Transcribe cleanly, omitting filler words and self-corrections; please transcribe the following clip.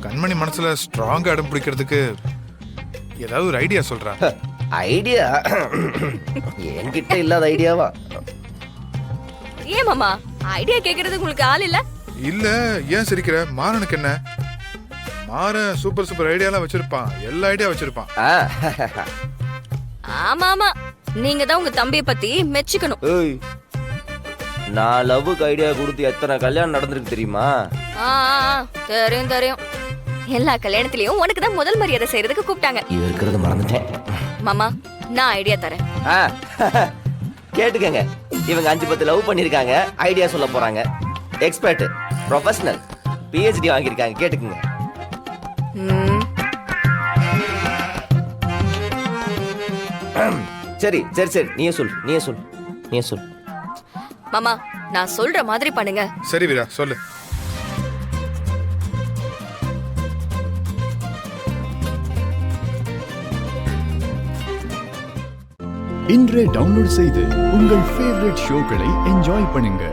கண்மணி மனசுல ஸ்ட்ராங்கா இடம் பிடிக்கிறதுக்கு ஏதாவது ஒரு ஐடியா சொல்றா. ஐடியா என்கிட்ட இல்லாத ஐடியாவா? ஏன் மாமா ஐடியா கேக்குறது உங்களுக்கு ஆள் இல்ல? இல்ல ஏன் சிரிக்கிற? மாறனுக்கு என்ன? மாறன் சூப்பர் சூப்பர் ஐடியாலாம் வச்சிருப்பான், எல்லா ஐடியா வச்சிருப்பான். ஆமா ஆமா, நீங்க தான் உங்க தம்பியை பத்தி மெச்சுக்கணும். ஏய், நான் லவ்வுக்கு ஐடியா கொடுத்து எத்தனை கல்யாணம் நடந்திருக்கு தெரியுமா? ஆ, ஆ, ஆ, தெரியும் தெரியும். எல்லா கல்யாணத்திலயும் உனக்கு தான் முதல் மரியாதை செய்யறதுக்கு கூப்பிட்டாங்க. இது இருக்கிறது மறந்துட்டேன். மாமா நான் ஐடியா தரேன். கேட்டுக்கங்க, இவங்க 5-10 லவ் பண்ணிருக்காங்க, ஐடியா சொல்ல போறாங்க. எக்ஸ்பர்ட், ப்ரொஃபஷனல், PhD வாங்கியிருக்காங்க. கேட்டுக்குங்க. ம், சரி சரி சரி, நீயே சொல். மாமா நான் சொல்ற மாதிரி பண்ணுங்க. சரி வீரா சொல்லு. இன்றே டவுன்லோட் செய்து உங்கள் ஃபேவரட் ஷோக்களை என்ஜாய் பண்ணுங்க.